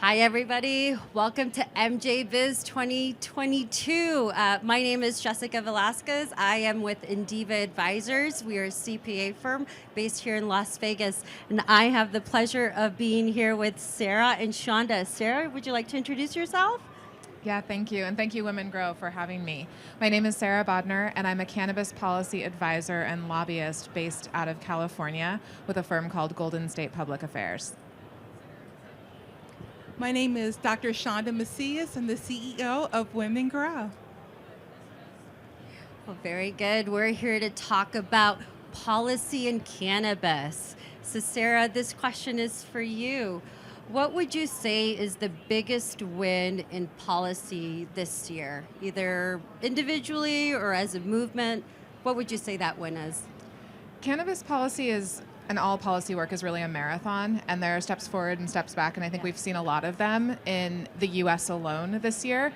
Hi, everybody. Welcome to MJBiz 2022. My name is Jessica Velazquez. I am with Indiva Advisors. We are a CPA firm based here in Las Vegas. And I have the pleasure of being here with Sarah and Chanda. Sarah, would you like to introduce yourself? Yeah, thank you. And thank you, Women Grow, for having me. My name is Sarah Bodnar, and I'm a cannabis policy advisor and lobbyist based out of California with a firm called Golden State Public Affairs. My name is Dr. Chanda Macias. I'm the CEO of Women Grow. Well, very good. We're here to talk about policy in cannabis. So, Sarah, this question is for you. What would you say is the biggest win in policy this year, either individually or as a movement? What would you say that win is? Cannabis policy and all policy work is really a marathon, and there are steps forward and steps back, and I think we've seen a lot of them in the U.S. alone this year.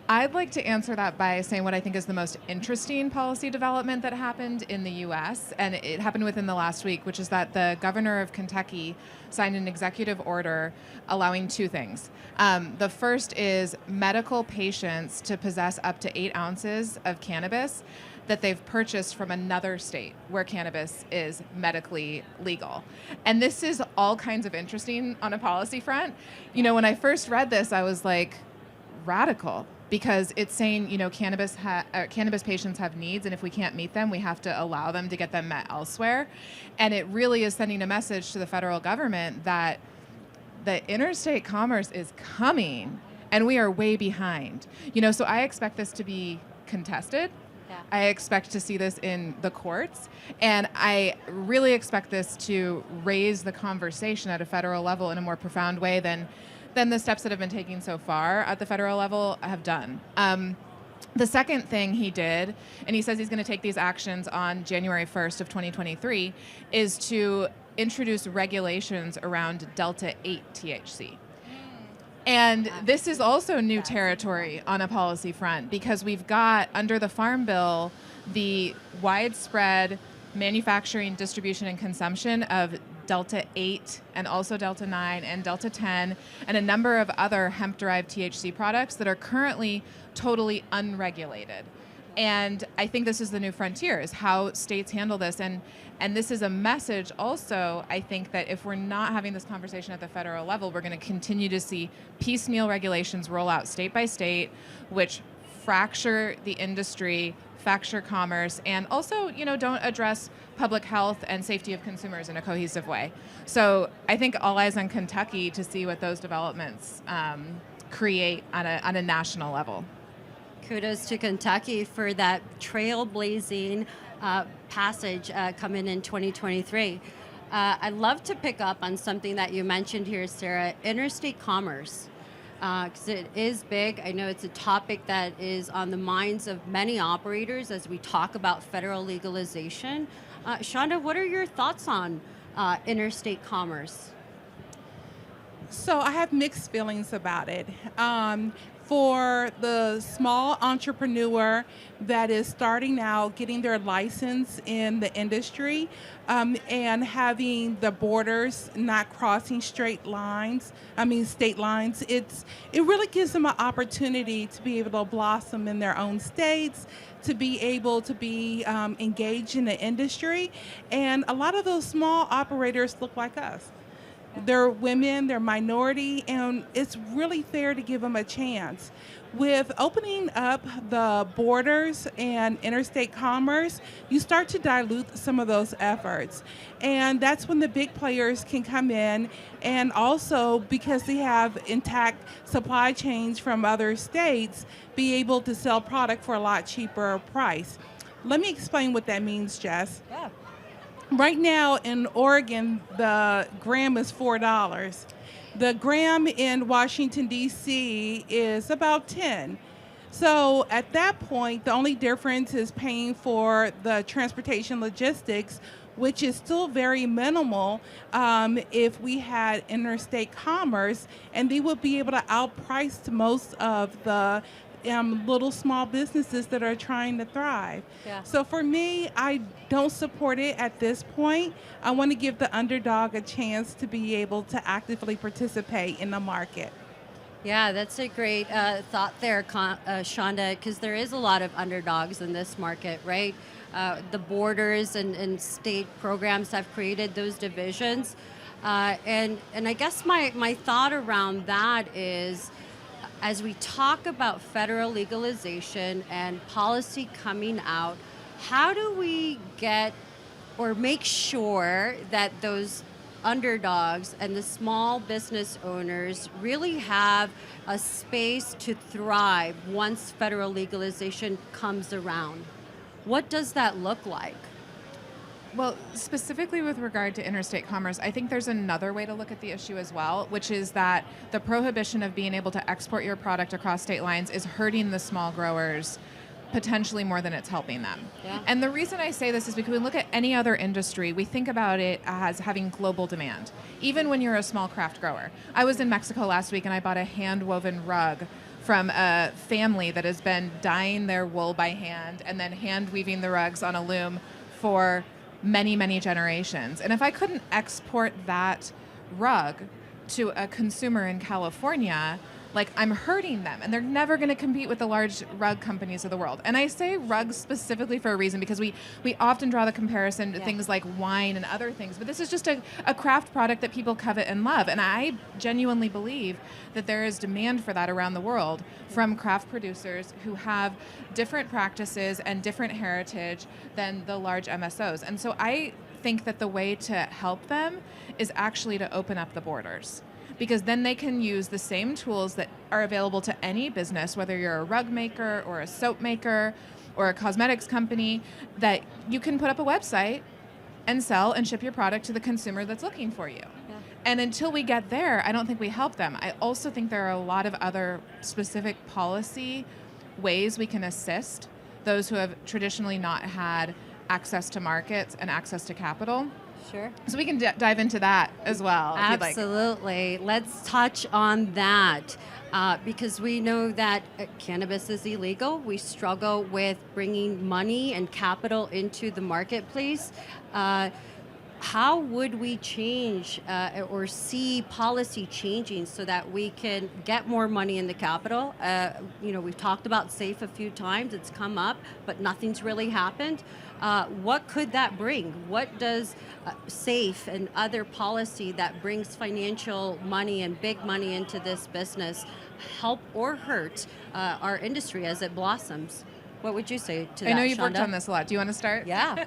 I'd like to answer that by saying what I think is the most interesting policy development that happened in the U.S., and it happened within the last week, which is that the governor of Kentucky signed an executive order allowing two things. The first is medical patients to possess up to 8 ounces of cannabis that they've purchased from another state where cannabis is medically legal. And this is all kinds of interesting on a policy front. You know, when I first read this, I was like, radical, because it's saying, you know, cannabis patients have needs, and if we can't meet them, we have to allow them to get them met elsewhere. And it really is sending a message to the federal government that the interstate commerce is coming, and we are way behind. You know, so I expect this to be contested. I expect to see this in the courts, and I really expect this to raise the conversation at a federal level in a more profound way than the steps that have been taken so far at the federal level have done. The second thing he did, and he says he's going to take these actions on January 1st of 2023, is to introduce regulations around Delta 8 THC. And this is also new territory on a policy front, because we've got, under the Farm Bill, the widespread manufacturing, distribution, and consumption of Delta 8 and also Delta 9 and Delta 10 and a number of other hemp-derived THC products that are currently totally unregulated. And I think this is the new frontier, is how states handle this. And this is a message also, I think, that if we're not having this conversation at the federal level, we're going to continue to see piecemeal regulations roll out state by state, which fracture the industry, fracture commerce, and also, you know, don't address public health and safety of consumers in a cohesive way. So I think all eyes on Kentucky to see what those developments create on a national level. Kudos to Kentucky for that trailblazing passage coming in 2023. I'd love to pick up on something that you mentioned here, Sarah, interstate commerce, because it is big. I know it's a topic that is on the minds of many operators as we talk about federal legalization. Chanda, what are your thoughts on interstate commerce? So I have mixed feelings about it. For the small entrepreneur that is starting out, getting their license in the industry, and having the borders not crossing state lines, it really gives them an opportunity to be able to blossom in their own states, to be able to be engaged in the industry. And a lot of those small operators look like us. They're women, they're minority, and it's really fair to give them a chance. With opening up the borders and interstate commerce, you start to dilute some of those efforts. And that's when the big players can come in, and also, because they have intact supply chains from other states, be able to sell product for a lot cheaper price. Let me explain what that means, Jess. Yeah. Right now in Oregon, the gram is $4. The gram in Washington, D.C. is about 10. So at that point, the only difference is paying for the transportation logistics, which is still very minimal if we had interstate commerce, and they would be able to outprice most of the little small businesses that are trying to thrive. Yeah. So for me, I don't support it at this point. I want to give the underdog a chance to be able to actively participate in the market. Yeah, that's a great thought there, Chanda, because there is a lot of underdogs in this market, right? The borders and state programs have created those divisions. And I guess my thought around that is, as we talk about federal legalization and policy coming out, how do we get or make sure that those underdogs and the small business owners really have a space to thrive once federal legalization comes around? What does that look like? Well, specifically with regard to interstate commerce, I think there's another way to look at the issue as well, which is that the prohibition of being able to export your product across state lines is hurting the small growers potentially more than it's helping them. Yeah. And the reason I say this is because we look at any other industry, we think about it as having global demand, even when you're a small craft grower. I was in Mexico last week and I bought a hand-woven rug from a family that has been dyeing their wool by hand and then hand-weaving the rugs on a loom for many, many generations. And if I couldn't export that rug to a consumer in California, like, I'm hurting them, and they're never going to compete with the large rug companies of the world. And I say rugs specifically for a reason, because we often draw the comparison to things like wine and other things, but this is just a craft product that people covet and love. And I genuinely believe that there is demand for that around the world from craft producers who have different practices and different heritage than the large MSOs. And so I think that the way to help them is actually to open up the borders, because then they can use the same tools that are available to any business, whether you're a rug maker or a soap maker or a cosmetics company, that you can put up a website and sell and ship your product to the consumer that's looking for you. Yeah. And until we get there, I don't think we help them. I also think there are a lot of other specific policy ways we can assist those who have traditionally not had access to markets and access to capital. Sure. So we can dive into that as well. Absolutely. Let's touch on that because we know that cannabis is illegal. We struggle with bringing money and capital into the marketplace. How would we change or see policy changing so that we can get more money in the capital? We've talked about SAFE a few times. It's come up, but nothing's really happened. What could that bring? What does SAFE and other policy that brings financial money and big money into this business help or hurt our industry as it blossoms? What would you say to that, I know you've worked Chanda? on this a lot. Do you want to start? Yeah.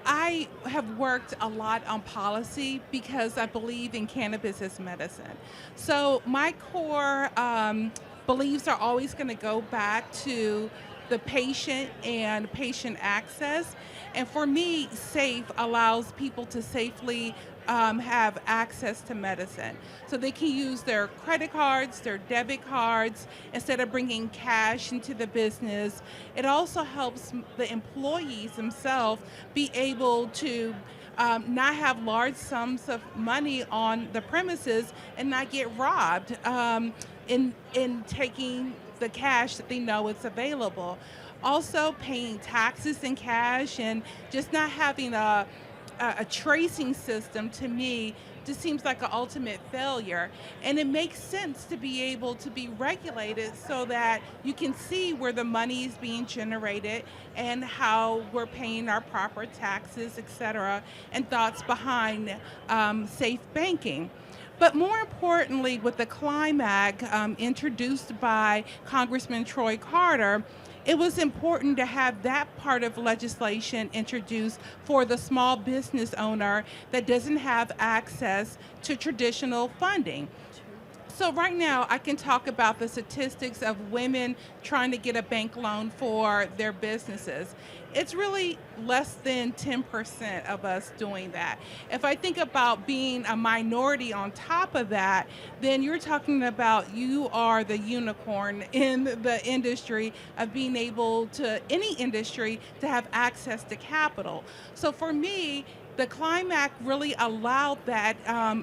I have worked a lot on policy because I believe in cannabis as medicine. So my core beliefs are always going to go back to the patient and patient access. And for me, SAFE allows people to safely have access to medicine. So they can use their credit cards, their debit cards, instead of bringing cash into the business. It also helps the employees themselves be able to not have large sums of money on the premises and not get robbed in taking the cash that they know is available. Also paying taxes in cash and just not having a tracing system, to me, just seems like an ultimate failure. And it makes sense to be able to be regulated so that you can see where the money is being generated and how we're paying our proper taxes, et cetera, and thoughts behind safe banking. But more importantly, with the Climb Act introduced by Congressman Troy Carter, it was important to have that part of legislation introduced for the small business owner that doesn't have access to traditional funding. So right now, I can talk about the statistics of women trying to get a bank loan for their businesses. It's really less than 10% of us doing that. If I think about being a minority on top of that, then you're talking about you are the unicorn in the industry of being able to, any industry, to have access to capital. So for me, the Climb Act really allowed that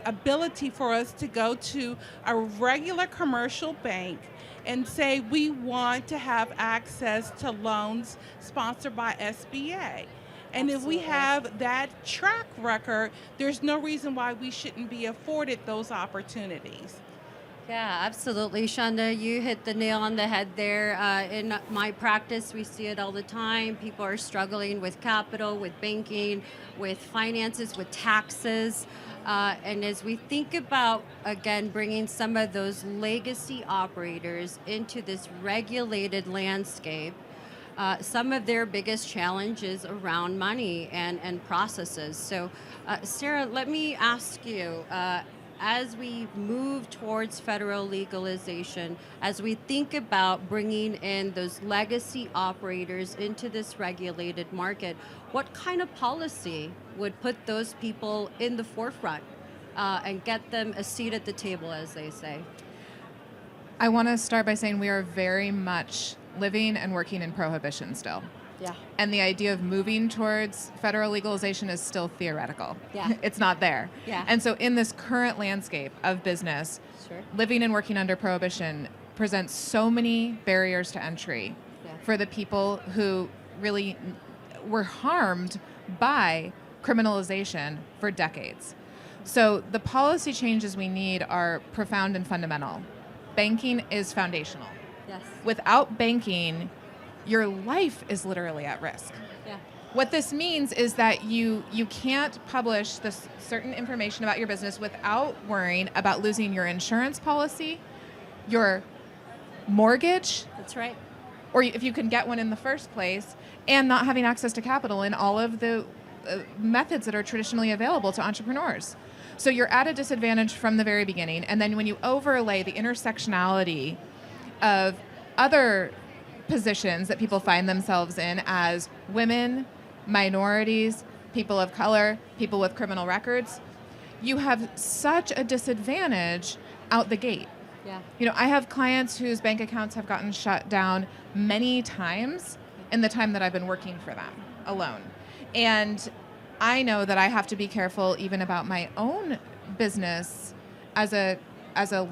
ability for us to go to a regular commercial bank and say we want to have access to loans sponsored by SBA. And if we Absolutely. have that track record, there's no reason why we shouldn't be afforded those opportunities. Yeah, absolutely. Chanda, you hit the nail on the head there. In my practice, we see it all the time. People are struggling with capital, with banking, with finances, with taxes. And as we think about, again, bringing some of those legacy operators into this regulated landscape, some of their biggest challenges around money and processes. So, Sarah, let me ask you, as we move towards federal legalization, as we think about bringing in those legacy operators into this regulated market, what kind of policy would put those people in the forefront and get them a seat at the table, as they say? I want to start by saying we are very much living and working in prohibition still. Yeah. And the idea of moving towards federal legalization is still theoretical. Yeah. It's not there. Yeah. And so in this current landscape of business, Sure. living and working under prohibition presents so many barriers to entry Yeah. for the people who really were harmed by criminalization for decades. So the policy changes we need are profound and fundamental. Banking is foundational. Yes. Without banking, your life is literally at risk. Yeah. What this means is that you can't publish this certain information about your business without worrying about losing your insurance policy, your mortgage, That's right. or if you can get one in the first place, and not having access to capital in all of the methods that are traditionally available to entrepreneurs. So you're at a disadvantage from the very beginning, and then when you overlay the intersectionality of other positions that people find themselves in as women, minorities, people of color, people with criminal records, you have such a disadvantage out the gate. Yeah. You know, I have clients whose bank accounts have gotten shut down many times in the time that I've been working for them alone. And I know that I have to be careful even about my own business as a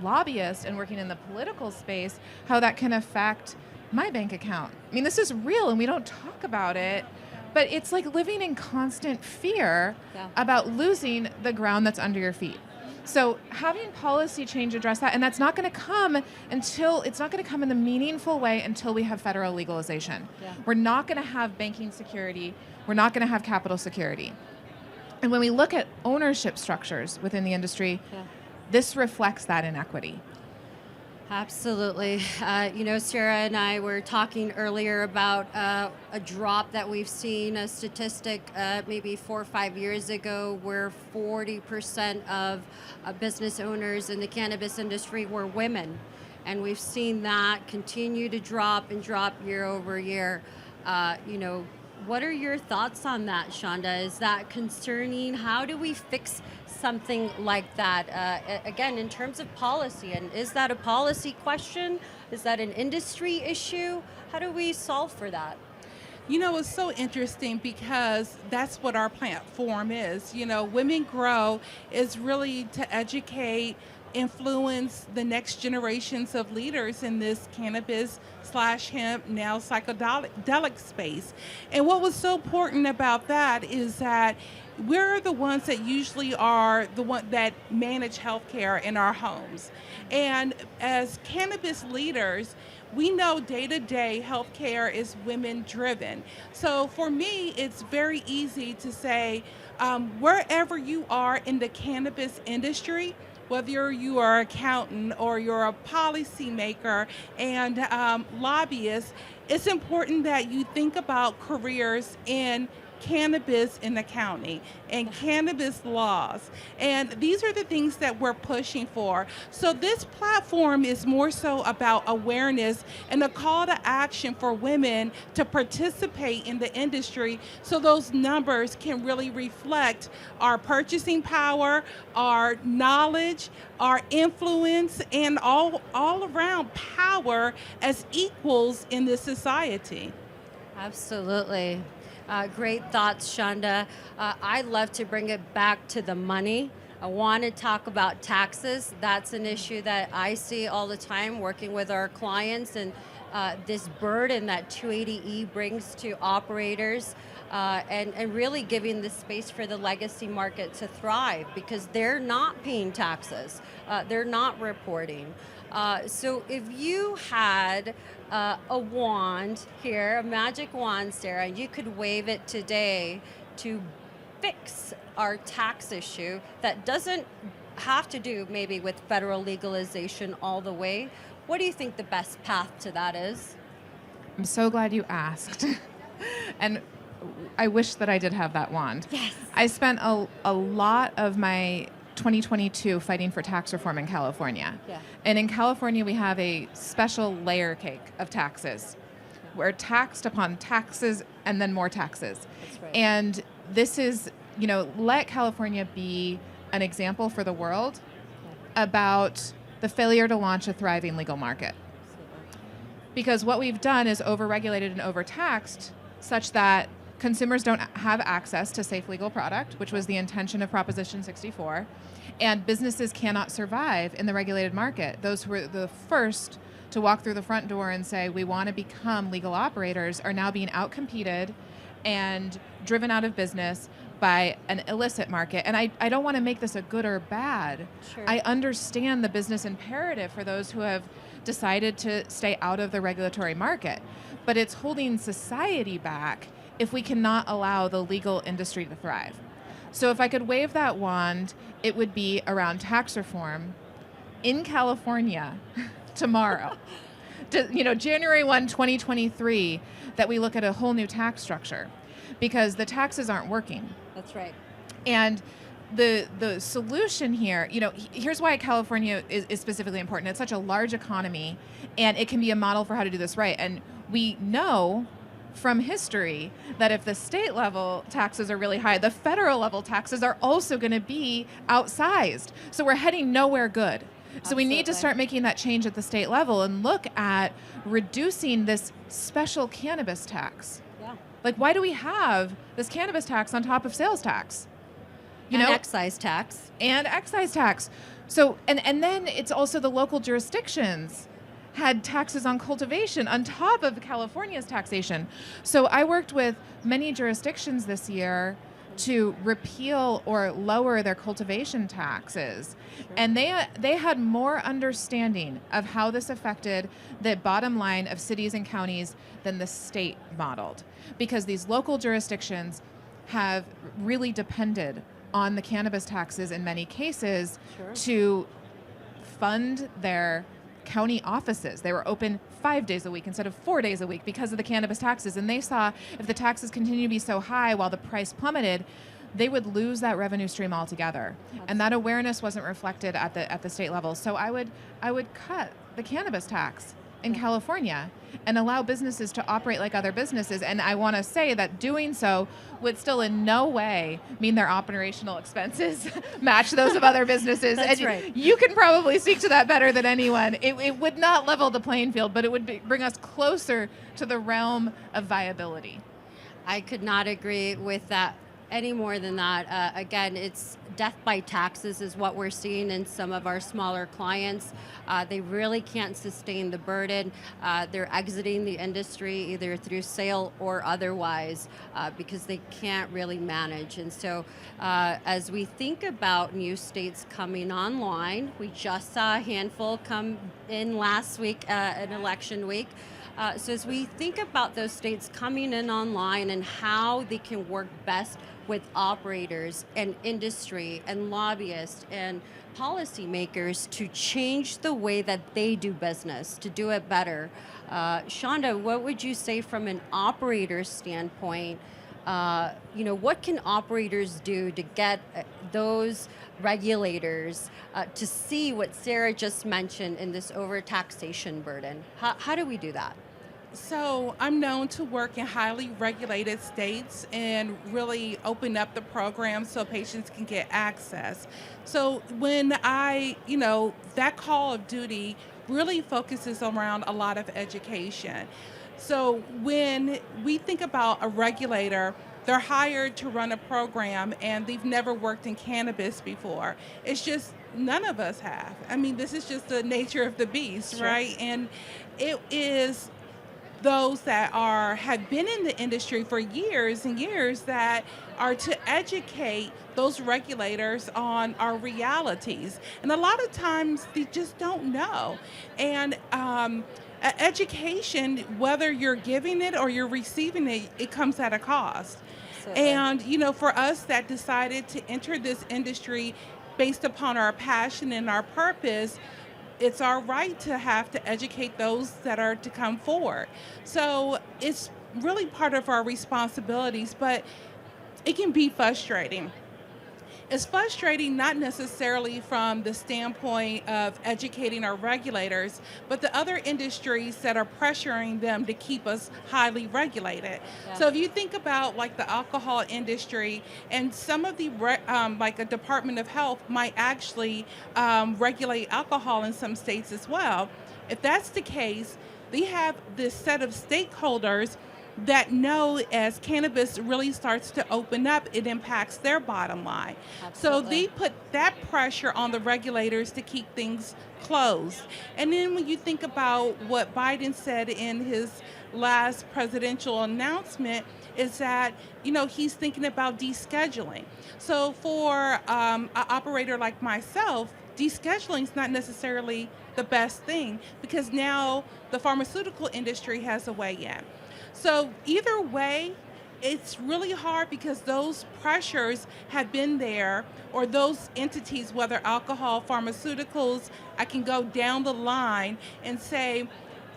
lobbyist and working in the political space, how that can affect my bank account. I mean, this is real and we don't talk about it, but it's like living in constant fear Yeah. about losing the ground that's under your feet. So having policy change address that, and that's not going to come it's not going to come in the meaningful way until we have federal legalization. Yeah. We're not going to have banking security. We're not going to have capital security. And when we look at ownership structures within the industry, Yeah. this reflects that inequity. Absolutely. Sarah and I were talking earlier about a drop that we've seen, a statistic maybe 4 or 5 years ago where 40% of business owners in the cannabis industry were women. And we've seen that continue to drop and drop year over year. What are your thoughts on that, Chanda? Is that concerning? How do we fix something like that? Again, in terms of policy, and is that a policy question? Is that an industry issue? How do we solve for that? You know, it's so interesting because that's what our platform is. You know, Women Grow is really to educate, influence the next generations of leaders in this cannabis/hemp, now psychedelic space. And what was so important about that is that we're the ones that usually are the one that manage healthcare in our homes. And as cannabis leaders, we know day-to-day healthcare is women-driven. So for me, it's very easy to say, wherever you are in the cannabis industry, whether you are an accountant or you're a policymaker and lobbyist, it's important that you think about careers in cannabis in accounting and cannabis laws. And these are the things that we're pushing for. So this platform is more so about awareness and a call to action for women to participate in the industry so those numbers can really reflect our purchasing power, our knowledge, our influence, and all around power as equals in this society. Absolutely. Great thoughts, Chanda. I love to bring it back to the money. I want to talk about taxes. That's an issue that I see all the time working with our clients, and this burden that 280E brings to operators, and really giving the space for the legacy market to thrive because they're not paying taxes. They're not reporting. So if you had a wand here, a magic wand, Sarah, you could wave it today to fix our tax issue that doesn't have to do maybe with federal legalization all the way, what do you think the best path to that is? I'm so glad you asked. And I wish that I did have that wand. Yes. I spent a lot of my 2022 fighting for tax reform in California. Yeah. And in California, we have a special layer cake of taxes. We're taxed upon taxes and then more taxes. That's right. And this is, let California be an example for the world about the failure to launch a thriving legal market. Because what we've done is overregulated and overtaxed such that consumers don't have access to safe legal product, which was the intention of Proposition 64, and businesses cannot survive in the regulated market. Those who were the first to walk through the front door and say, we want to become legal operators, are now being outcompeted and driven out of business by an illicit market. And I don't want to make this a good or bad. Sure. I understand the business imperative for those who have decided to stay out of the regulatory market, but it's holding society back if we cannot allow the legal industry to thrive. So if I could wave that wand, it would be around tax reform in California tomorrow. January 1, 2023, that we look at a whole new tax structure because the taxes aren't working. That's right. And the solution here, here's why California is specifically important. It's such a large economy, and it can be a model for how to do this right. And we know from history that if the state level taxes are really high, the federal level taxes are also going to be outsized. So we're heading nowhere good. So we need to start making that change at the state level and look at reducing this special cannabis tax. Yeah. Like, why do we have this cannabis tax on top of sales tax? Excise tax. And excise tax. So, and then it's also the local jurisdictions had taxes on cultivation on top of California's taxation. So I worked with many jurisdictions this year to repeal or lower their cultivation taxes. Sure. And they had more understanding of how this affected the bottom line of cities and counties than the state modeled. Because these local jurisdictions have really depended on the cannabis taxes in many cases. Sure. To fund their county offices. They were open 5 days a week instead of 4 days a week because of the cannabis taxes. And they saw if the taxes continue to be so high while the price plummeted, they would lose that revenue stream altogether. Absolutely. And that awareness wasn't reflected at the state level. So I would cut the cannabis tax in California and allow businesses to operate like other businesses. And I want to say that doing so would still in no way mean their operational expenses match those of other businesses. That's and right. You can probably speak to that better than anyone. It would not level the playing field, but it would bring us closer to the realm of viability. I could not agree with that any more than that. Again, it's death by taxes is what we're seeing in some of our smaller clients. They really can't sustain the burden. They're exiting the industry either through sale or otherwise because they can't really manage. And so as we think about new states coming online, we just saw a handful come in last week, an election week. So as we think about those states coming in online and how they can work best with operators and industry and lobbyists and policymakers to change the way that they do business, to do it better. Chanda, what would you say from an operator standpoint? What can operators do to get those regulators to see what Sarah just mentioned in this overtaxation burden? How do we do that? So I'm known to work in highly regulated states and really open up the program so patients can get access. So when that call of duty really focuses around a lot of education. So when we think about a regulator, they're hired to run a program and they've never worked in cannabis before. It's just none of us have. I mean, this is just the nature of the beast, Sure. right? And it is those that have been in the industry for years and years that are to educate those regulators on our realities. And a lot of times they just don't know. And education, whether you're giving it or you're receiving it, it comes at a cost. Absolutely. And, for us that decided to enter this industry based upon our passion and our purpose, it's our right to have to educate those that are to come forward. So it's really part of our responsibilities, but it can be frustrating. It's frustrating not necessarily from the standpoint of educating our regulators, but the other industries that are pressuring them to keep us highly regulated. Yeah. So if you think about like the alcohol industry, and some of the like a Department of Health might actually regulate alcohol in some states as well. If that's the case, they have this set of stakeholders that know as cannabis really starts to open up, it impacts their bottom line. So Absolutely. they put that pressure on the regulators to keep things closed. And then when you think about what Biden said in his last presidential announcement, is that, he's thinking about descheduling. So for an operator like myself, descheduling is not necessarily the best thing, because now the pharmaceutical industry has a way in. So either way, it's really hard because those pressures have been there, or those entities, whether alcohol, pharmaceuticals, I can go down the line and say,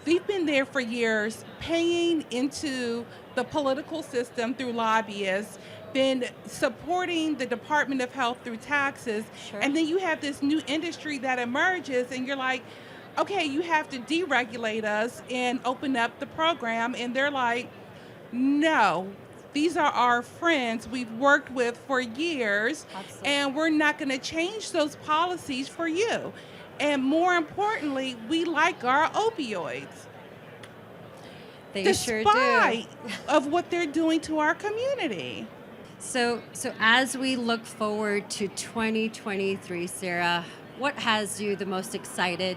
they've been there for years, paying into the political system through lobbyists, been supporting the Department of Health through taxes, Sure. and then you have this new industry that emerges, and you're like, okay, you have to deregulate us and open up the program. And they're like, no, these are our friends we've worked with for years. Absolutely. And we're not going to change those policies for you. And more importantly, we like our opioids. They sure do. Despite of what they're doing to our community. So as we look forward to 2023, Sarah, what has you the most excited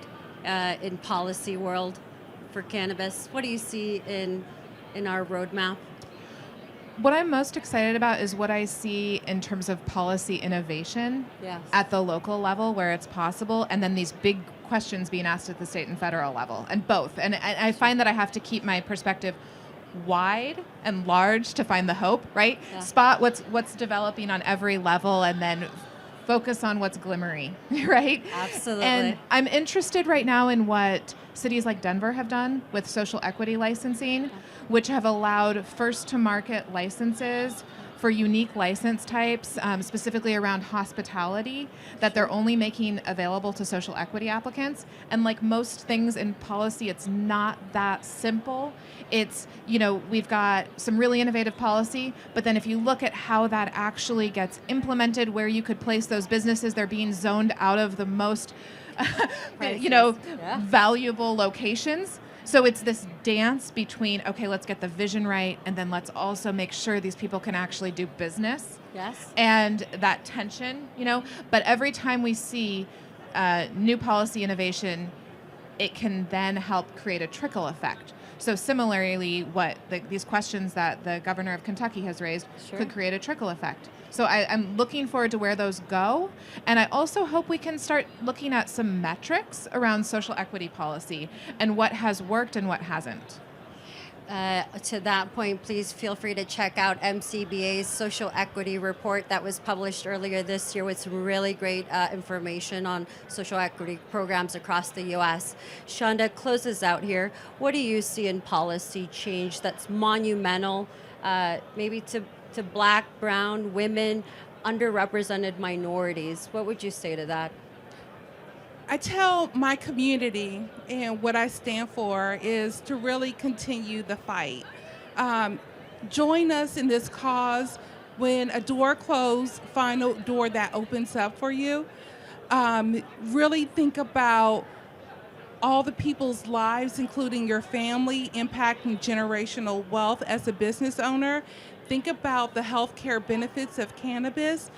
in policy world for cannabis? What do you see in our roadmap? What I'm most excited about is what I see in terms of policy innovation Yes. at the local level where it's possible, and then these big questions being asked at the state and federal level, and both. And I find that I have to keep my perspective wide and large to find the hope, right? Yeah. Spot what's developing on every level, and then focus on what's glimmery, right? Absolutely. And I'm interested right now in what cities like Denver have done with social equity licensing, which have allowed first-to-market licenses for unique license types, specifically around hospitality, that they're only making available to social equity applicants. And like most things in policy, it's not that simple. It's, we've got some really innovative policy, but then if you look at how that actually gets implemented, where you could place those businesses, they're being zoned out of the most, Yeah. valuable locations. So it's this dance between, okay, let's get the vision right, and then let's also make sure these people can actually do business. Yes. And that tension, But every time we see new policy innovation, it can then help create a trickle effect. So similarly, these questions that the governor of Kentucky has raised Sure. could create a trickle effect. So I'm looking forward to where those go. And I also hope we can start looking at some metrics around social equity policy and what has worked and what hasn't. To that point, please feel free to check out MCBA's social equity report that was published earlier this year with some really great information on social equity programs across the U.S. Chanda, closes out here. What do you see in policy change that's monumental, maybe to Black, brown, women, underrepresented minorities? What would you say to that? I tell my community, and what I stand for is to really continue the fight. Join us in this cause. When a door closed, find a door that opens up for you. Really think about all the people's lives, including your family, impacting generational wealth as a business owner. Think about the healthcare benefits of cannabis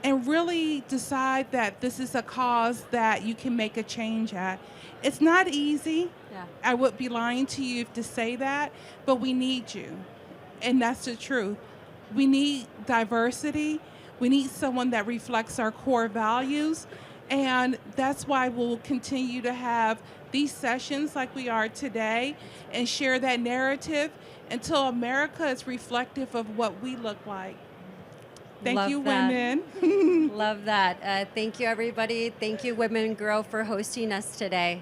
and really decide that this is a cause that you can make a change at. It's not easy. Yeah. I would be lying to you to say that, but we need you. And that's the truth. We need diversity. We need someone that reflects our core values. And that's why we'll continue to have these sessions like we are today and share that narrative until America is reflective of what we look like. Thank Love you, that. women. Love that. Thank you, everybody. Thank you, Women Grow, for hosting us today.